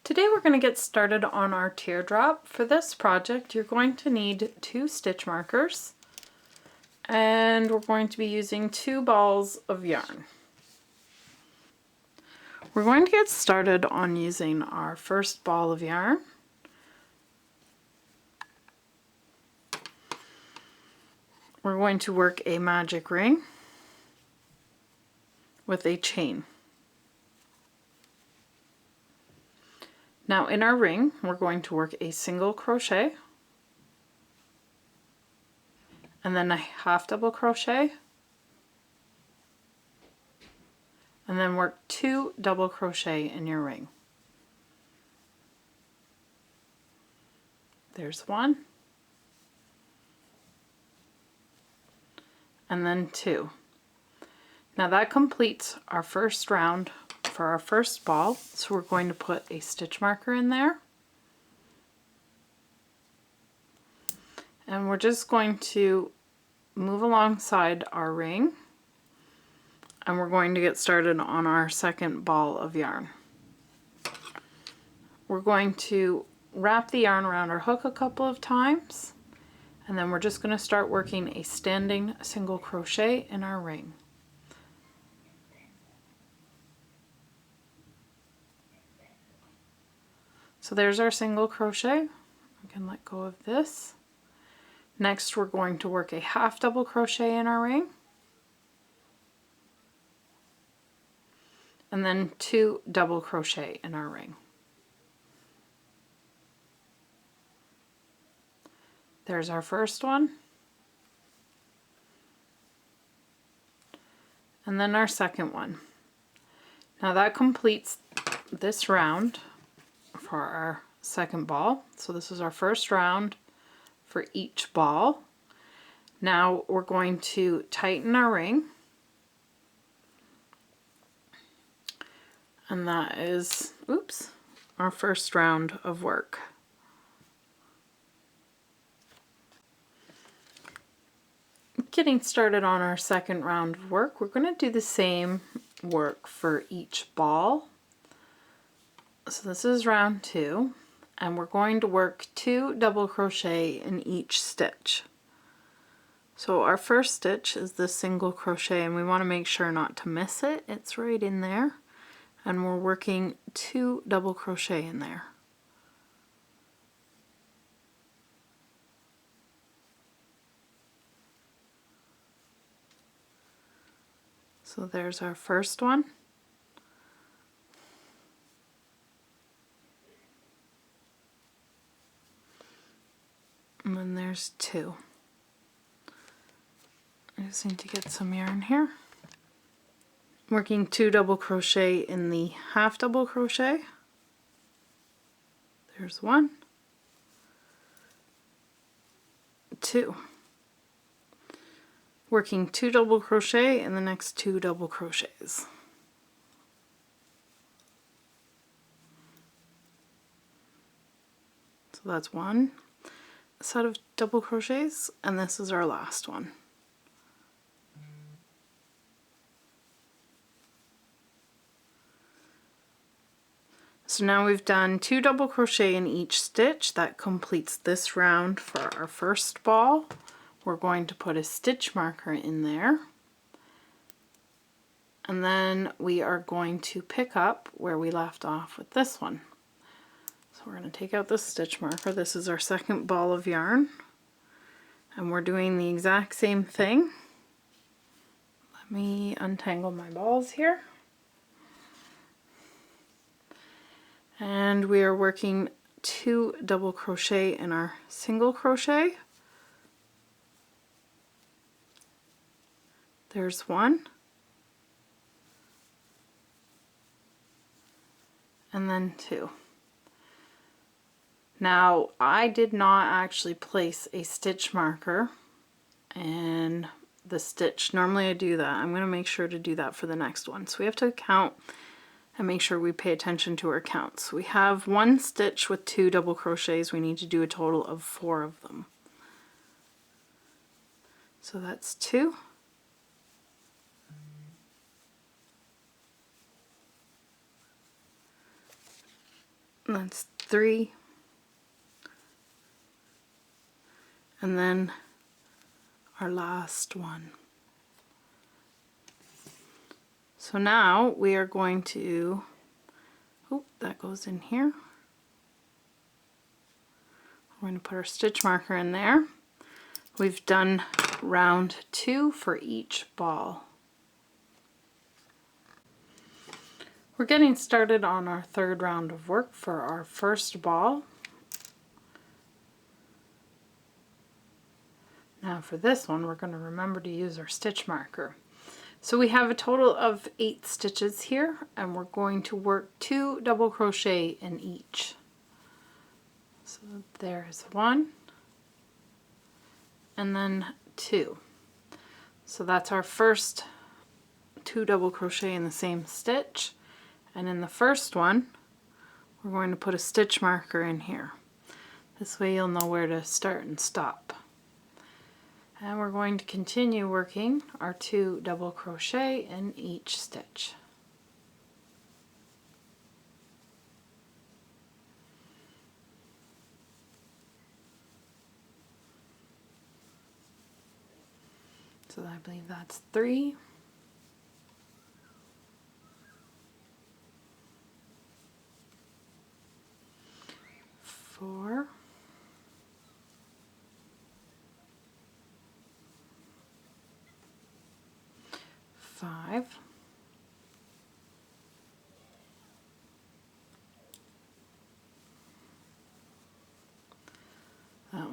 Today we're going to get started on our teardrop. For this project you're going to need 2 stitch markers and we're going to be using 2 balls of yarn. We're going to get started on using our first ball of yarn. We're going to work a magic ring with a chain. Now in our ring we're going to work a single crochet and then a half double crochet and then work 2 double crochet in your ring. There's 1 and then 2. Now that completes our first round for our first ball, so we're going to put a stitch marker in there and we're just going to move alongside our ring and we're going to get started on our second ball of yarn. We're going to wrap the yarn around our hook a couple of times and then we're just going to start working a standing single crochet in our ring. So there's our single crochet. We can let go of this. Next we're going to work a half double crochet in our ring and then 2 double crochet in our ring. There's our first one and then our second one. Now that completes this round for our second ball. So this is our first round for each ball. Now we're going to tighten our ring and that is, our first round of work. Getting started on our second round of work, we're going to do the same work for each ball. So this is round 2 and we're going to work 2 double crochet in each stitch. So our first stitch is this single crochet and we want to make sure not to miss it. It's right in there and we're working 2 double crochet in there. So there's our first one. And then there's 2. I just need to get some yarn here. Working 2 double crochet in the half double crochet. There's 1, 2. Working 2 double crochet in the next 2 double crochets. So that's 1 set of double crochets and this is our last one. So now we've done 2 double crochet in each stitch. That completes this round for our first ball. We're going to put a stitch marker in there and then we are going to pick up where we left off with this one. So we're going to take out this stitch marker. This is our second ball of yarn and we're doing the exact same thing. Let me untangle my balls here. And we are working 2 double crochet in our single crochet. There's 1 and then 2. Now I did not actually place a stitch marker in the stitch. Normally I do that. I'm going to make sure to do that for the next one. So we have to count and make sure we pay attention to our counts. We have 1 stitch with 2 double crochets. We need to do a total of 4 of them. So that's 2. And that's 3. And then our last one. So now we are going to, oh, that goes in here. We're going to put our stitch marker in there. We've done round 2 for each ball. We're getting started on our third round of work for our first ball. Now for this one, we're going to remember to use our stitch marker. So we have a total of 8 stitches here, and we're going to work 2 double crochet in each. So there's 1, and then 2. So that's our first 2 double crochet in the same stitch, and in the first one we're going to put a stitch marker in here. This way you'll know where to start and stop. And we're going to continue working our 2 double crochet in each stitch. So I believe that's 3. 4. 5.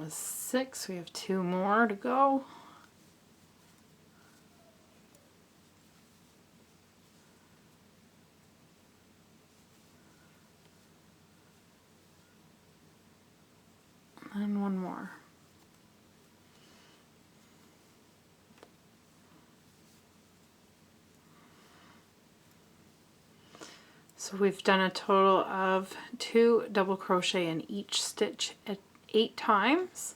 6. We have 2 more to go. And 1 more. So we've done a total of 2 double crochet in each stitch at 8 times.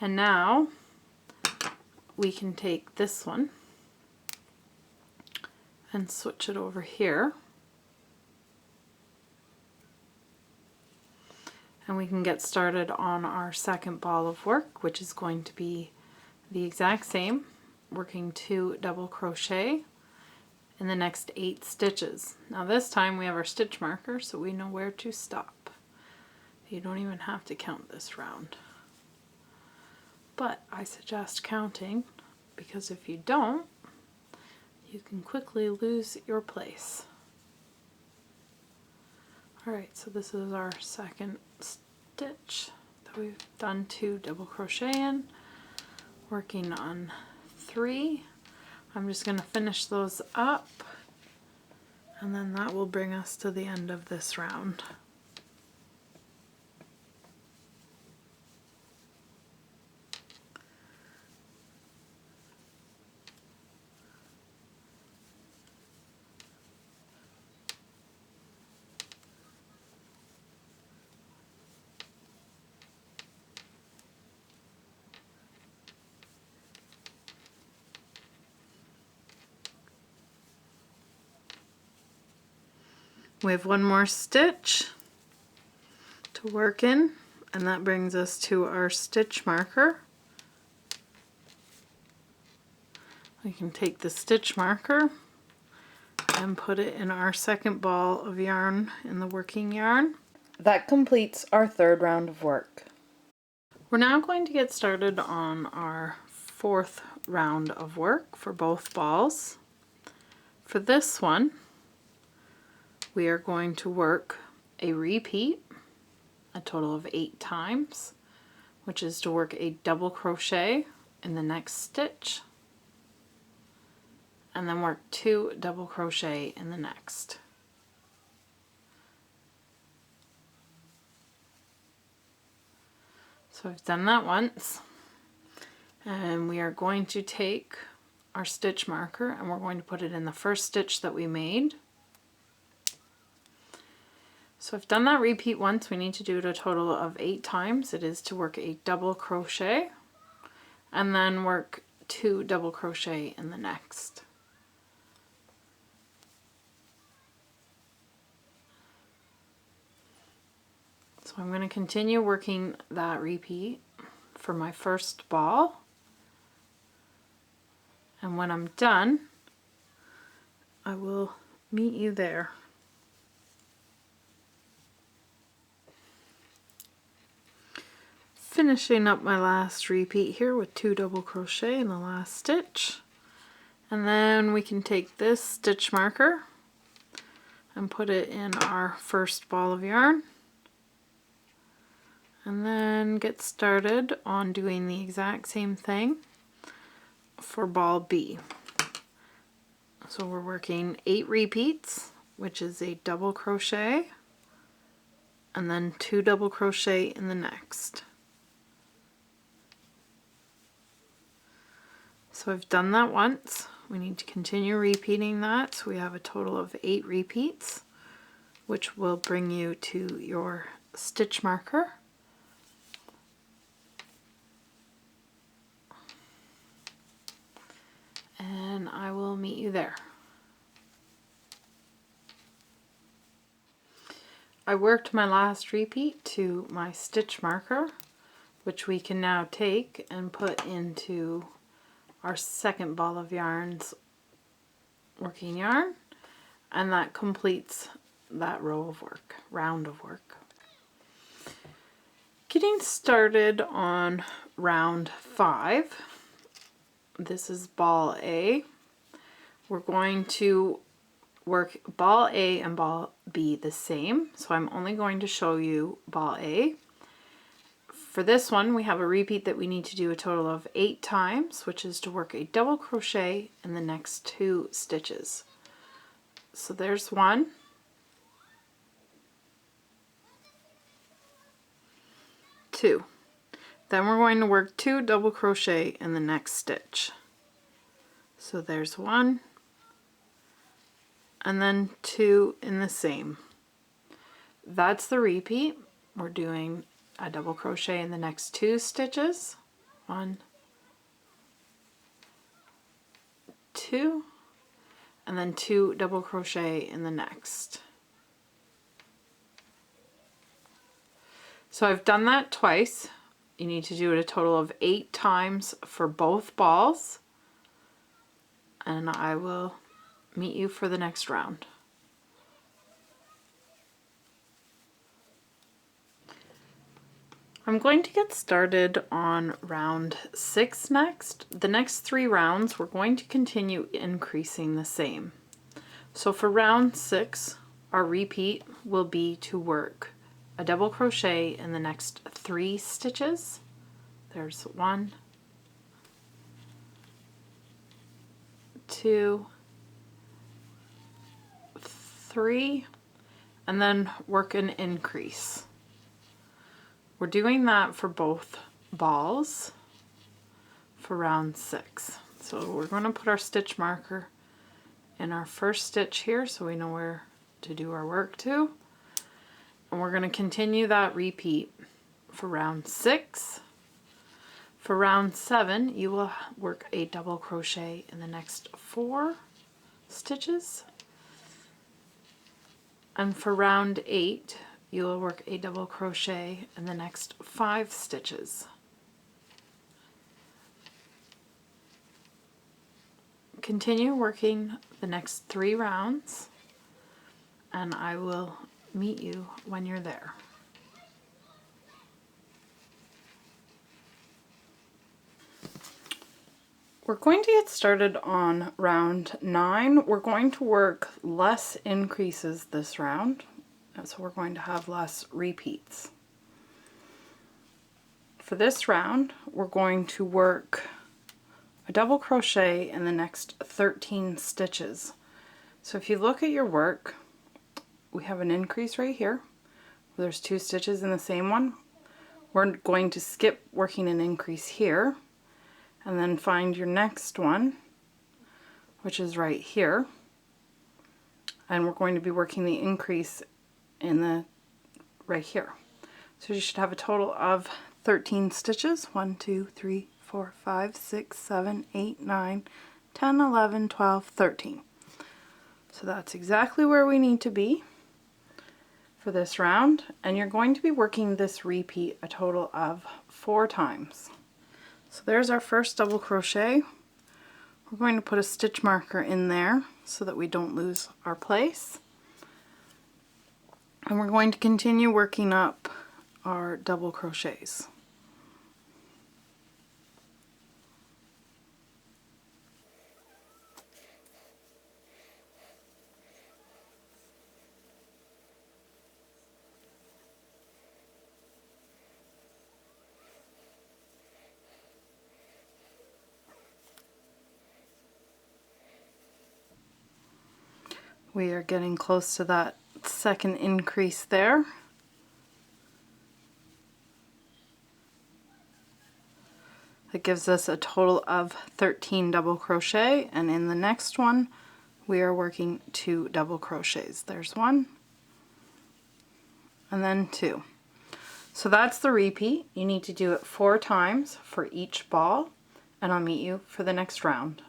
And now we can take this one and switch it over here. And we can get started on our second ball of work, which is going to be the exact same, working 2 double crochet in the next 8 stitches. Now this time we have our stitch marker, so we know where to stop. You don't even have to count this round. But I suggest counting, because if you don't, you can quickly lose your place. Alright, so this is our second stitch that we've done 2 double crochet in, working on 3. I'm just going to finish those up, and then that will bring us to the end of this round. We have 1 more stitch to work in, and that brings us to our stitch marker. We can take the stitch marker and put it in our second ball of yarn in the working yarn. That completes our third round of work. We're now going to get started on our fourth round of work for both balls. For this one, we are going to work a repeat a total of 8 times, which is to work a double crochet in the next stitch, and then work 2 double crochet in the next. So I've done that once, and we are going to take our stitch marker and we're going to put it in the first stitch that we made. So I've done that repeat once. We need to do it a total of 8 times. It is to work a double crochet and then work 2 double crochet in the next. So I'm going to continue working that repeat for my first ball, and when I'm done I will meet you there. Finishing up my last repeat here with 2 double crochet in the last stitch, and then we can take this stitch marker and put it in our first ball of yarn, and then get started on doing the exact same thing for ball B. So we're working 8 repeats, which is a double crochet and then 2 double crochet in the next. So I've done that once. We need to continue repeating that, so we have a total of 8 repeats, which will bring you to your stitch marker. And I will meet you there. I worked my last repeat to my stitch marker, which we can now take and put into our second ball of yarns working yarn, and that completes that row of work, round of work. Getting started on round 5. This is ball A. We're going to work ball A and ball B the same, so I'm only going to show you ball A. For this one we have a repeat that we need to do a total of 8 times, which is to work a double crochet in the next 2 stitches. So there's 1, 2. Then we're going to work 2 double crochet in the next stitch. So there's 1 and then 2 in the same. That's the repeat. We're doing a double crochet in the next 2 stitches. 1, 2, and then 2 double crochet in the next. So I've done that twice. You need to do it a total of 8 times for both balls, and I will meet you for the next round. I'm going to get started on round 6 next. The next 3 rounds we're going to continue increasing the same. So for round 6, our repeat will be to work a double crochet in the next 3 stitches. There's 1, 2, 3, and then work an increase. We're doing that for both balls for round 6. So we're going to put our stitch marker in our first stitch here so we know where to do our work to. And we're going to continue that repeat for round 6. For round 7, you will work a double crochet in the next 4 stitches. And for round 8, you will work a double crochet in the next 5 stitches. Continue working the next 3 rounds, and I will meet you when you're there. We're going to get started on round 9. We're going to work less increases this round, so we're going to have less repeats. For this round, we're going to work a double crochet in the next 13 stitches. So if you look at your work, we have an increase right here. There's 2 stitches in the same one. We're going to skip working an increase here and then find your next one, which is right here, and we're going to be working the increase in the right here. So you should have a total of 13 stitches. 1, 2, 3, 4, 5, 6, 7, 8, 9, 10, 11, 12, 13. So that's exactly where we need to be. for this round, and you're going to be working this repeat a total of 4 times. So there's our first double crochet. We're going to put a stitch marker in there so that we don't lose our place. And we're going to continue working up our double crochets. We are getting close to that second increase there. That gives us a total of 13 double crochet, and in the next one we are working 2 double crochets. There's 1 and then 2. So that's the repeat. You need to do it 4 times for each ball, and I'll meet you for the next round.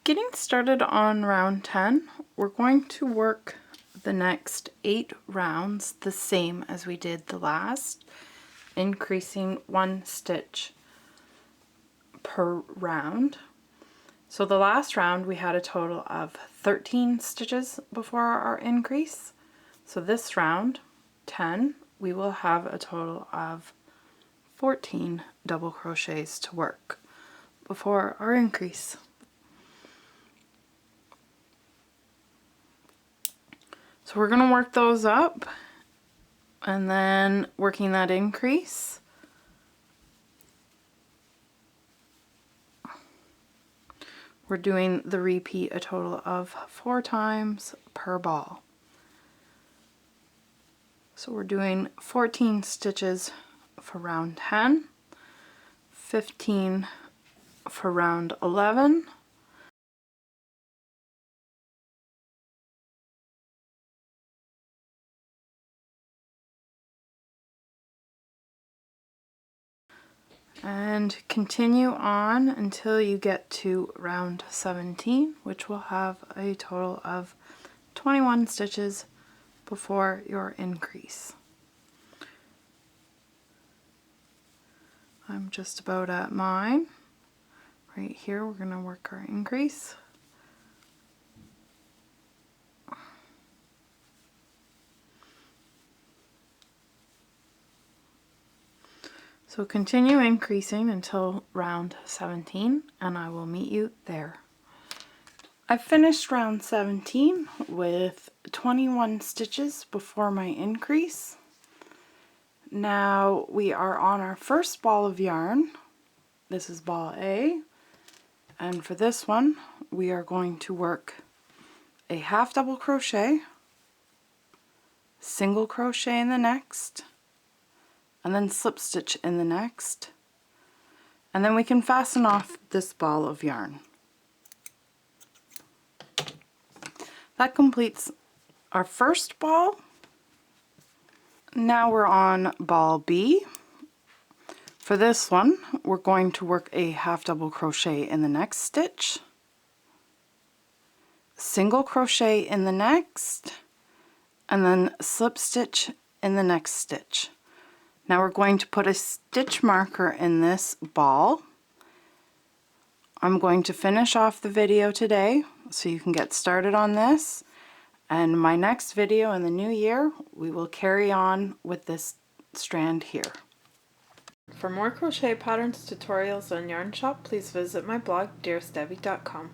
Getting started on round 10, we're going to work the next 8 rounds the same as we did the last, increasing 1 stitch per round. So the last round we had a total of 13 stitches before our increase. So this round, 10, we will have a total of 14 double crochets to work before our increase. So we're going to work those up and then working that increase. We're doing the repeat a total of 4 times per ball. So we're doing 14 stitches for round 10, 15 for round 11, and continue on until you get to round 17, which will have a total of 21 stitches before your increase. I'm just about at mine. Right here we're going to work our increase. So continue increasing until round 17, and I will meet you there. I finished round 17 with 21 stitches before my increase. Now we are on our first ball of yarn. This is ball A, and for this one we are going to work a half double crochet, single crochet in the next, and then slip stitch in the next, and then we can fasten off this ball of yarn. That completes our first ball. Now we're on ball B. For this one we're going to work a half double crochet in the next stitch, single crochet in the next, and then slip stitch in the next stitch. Now we're going to put a stitch marker in this ball. I'm going to finish off the video today so you can get started on this, and my next video in the new year we will carry on with this strand here. For more crochet patterns, tutorials, and yarn shop, please visit my blog, dearsdebbie.com.